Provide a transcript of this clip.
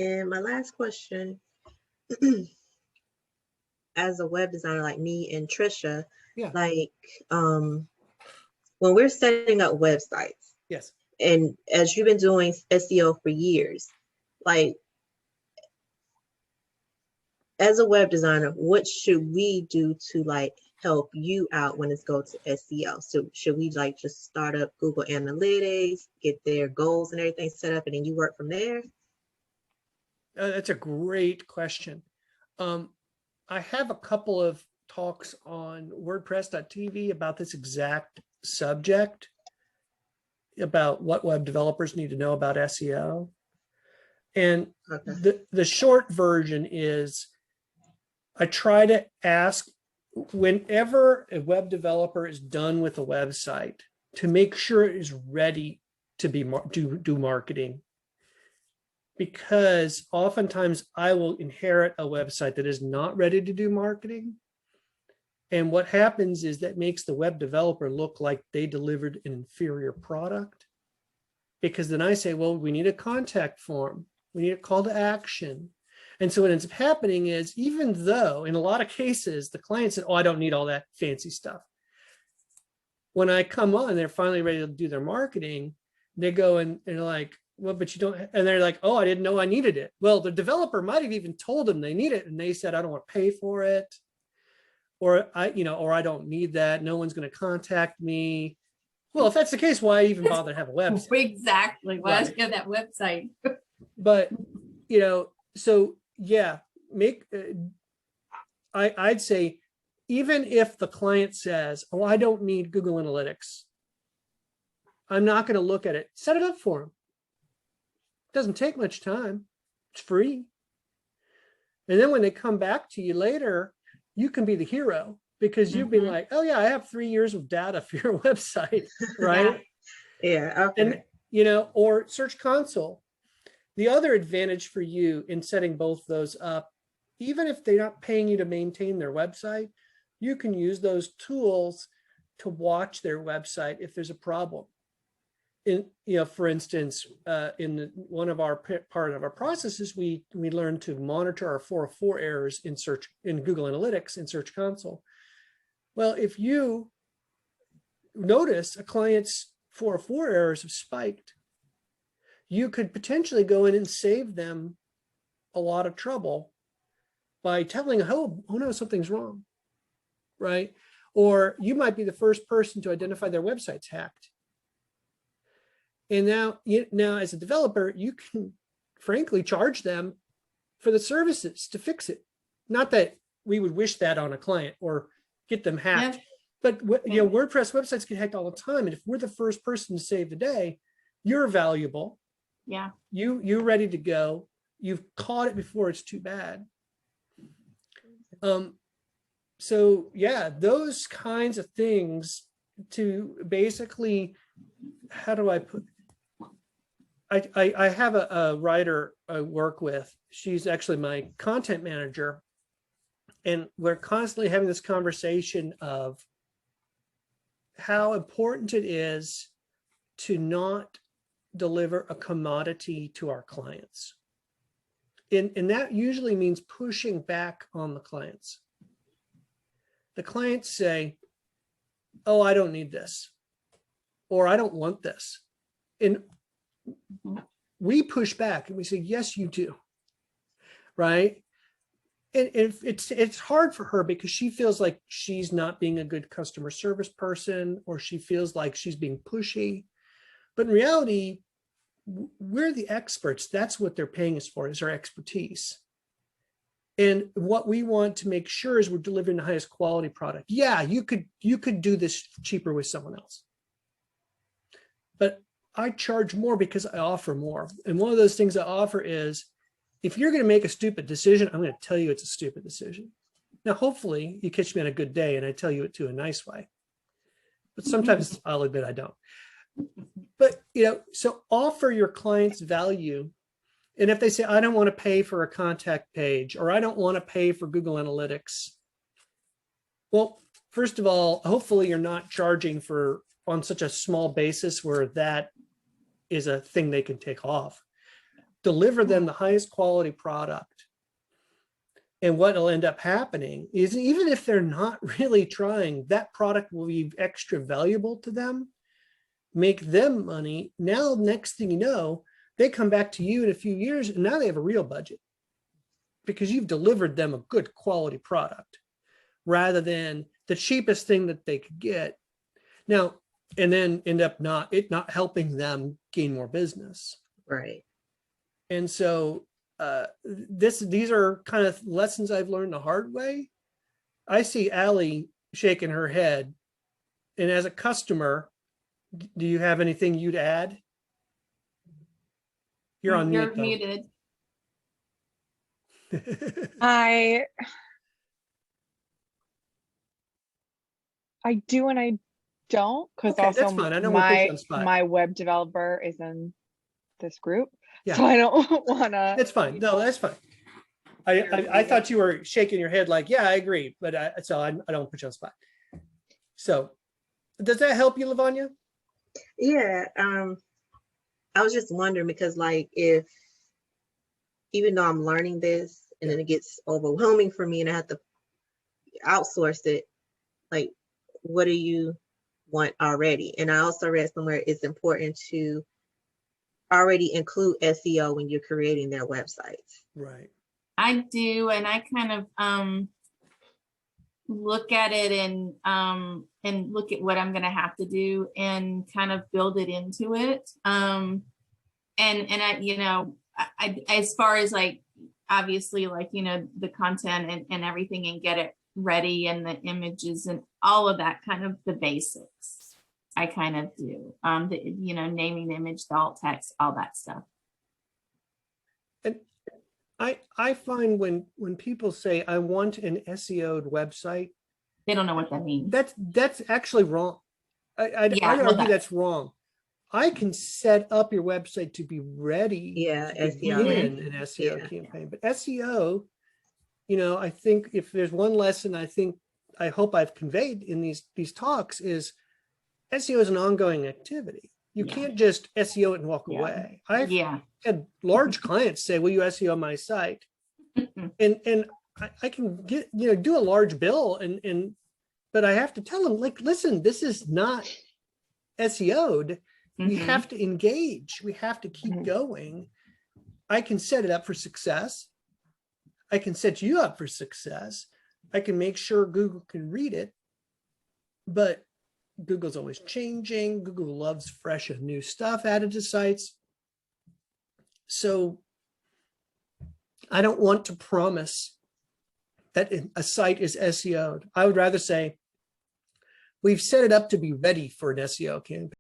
And my last question, as a web designer like me and Trisha, Yeah. like when we're setting up websites, Yes. and as you've been doing SEO for years, like as a web designer, what should we do to like help you out when it's go to SEO? So should we like just start up Google Analytics, get their goals and everything set up, and then you work from there? That's a great question. I have a couple of talks on WordPress.tv about this exact subject, about what web developers need to know about SEO. And the short version is I try to ask whenever a web developer is done with a website to make sure it is ready to be do marketing. Because oftentimes I will inherit a website that is not ready to do marketing. And what happens is that makes the web developer look like they delivered an inferior product. Because then I say, well, we need a contact form. We need a call to action. And so what ends up happening is, even though in a lot of cases, the client said, oh, I don't need all that fancy stuff. When I come on, they're finally ready to do their marketing. They go and they're like, well, but you don't, and they're like, oh, I didn't know I needed it. Well, the developer might have even told them they need it, and they said, I don't want to pay for it, or I don't need that. No one's going to contact me. Well, if that's the case, why even bother to have a website? Exactly. Why else get that website? But so yeah, I'd say, even if the client says, oh, I don't need Google Analytics, I'm not going to look at it. Set it up for them. It doesn't take much time. It's free. And then when they come back to you later, you can be the hero, because you've been like, oh yeah, I have 3 years of data for your website, right? Yeah. Okay. And or Search Console. The other advantage for you in setting both those up, even if they're not paying you to maintain their website, you can use those tools to watch their website if there's a problem. For instance, in one of our part of our processes, we learned to monitor our 404 errors in Google Analytics in Search Console. Well, if you notice a client's 404 errors have spiked, you could potentially go in and save them a lot of trouble by telling, oh no, something's wrong, right? Or you might be the first person to identify their website's hacked. And now as a developer, you can frankly charge them for the services to fix it. Not that we would wish that on a client or get them hacked, but WordPress websites get hacked all the time. And if we're the first person to save the day, you're valuable. Yeah. You're ready to go. You've caught it before it's too bad. So yeah, those kinds of things to basically, how do I put, I have a writer I work with. She's actually my content manager. And we're constantly having this conversation of how important it is to not deliver a commodity to our clients. And that usually means pushing back on the clients. The clients say, oh, I don't need this, or I don't want this. And we push back and we say, yes, you do, right? And it's hard for her because she feels like she's not being a good customer service person, or she feels like she's being pushy. But in reality, we're the experts. That's what they're paying us for, is our expertise. And what we want to make sure is we're delivering the highest quality product. Yeah, you could do this cheaper with someone else, but I charge more because I offer more. And one of those things I offer is, if you're going to make a stupid decision, I'm going to tell you it's a stupid decision. Now, hopefully you catch me on a good day and I tell you it to a nice way, but sometimes I'll admit I don't. But, so offer your clients value. And if they say, I don't want to pay for a contact page, or I don't want to pay for Google Analytics. Well, first of all, hopefully you're not charging on such a small basis where that is a thing they can take off. deliver them the highest quality product. And what will end up happening is, even if they're not really trying, that product will be extra valuable to them, make them money. Now, next thing you know, they come back to you in a few years and now they have a real budget because you've delivered them a good quality product rather than the cheapest thing that they could get. Now, and then end up not helping them gain more business. Right. And so these are kind of lessons I've learned the hard way. I see Allie shaking her head. And as a customer, do you have anything you'd add? You're on mute. You're muted. I do and I don't, because Okay, that's also fine. I know we'll put you on the spot. my web developer is in this group. Yeah. So I don't wanna. That's fine. No, that's fine. I thought you were shaking your head like, yeah, I agree, but I don't put you on the spot. So does that help you, Lavanya? Yeah. I was just wondering because, like, if even though I'm learning this and then it gets overwhelming for me and I have to outsource it, like, what do you want already? And I also read somewhere it's important to already include SEO when you're creating their websites. Right. I do, and I kind of look at it and look at what I'm going to have to do and kind of build it into it. And I as far as like, obviously, like, the content and everything, and get it ready, and the images and all of that, kind of the basics I kind of do. Naming the image, the alt text, all that stuff. And I find when people say I want an SEO'd website, They don't know what that means. that's actually wrong. I argue that's wrong. I can set up your website to be ready to begin an SEO campaign. But SEO, I think if there's one lesson I hope I've conveyed in these talks is SEO is an ongoing activity. You can't just SEO it and walk away. I've had large clients say, will you SEO my site? and I can do a large bill but I have to tell them, like, listen, this is not SEO'd. We have to engage. We have to keep going. I can set it up for success. I can set you up for success. I can make sure Google can read it, but Google's always changing. Google loves fresh and new stuff added to sites. So I don't want to promise that a site is SEO'd. I would rather say we've set it up to be ready for an SEO campaign.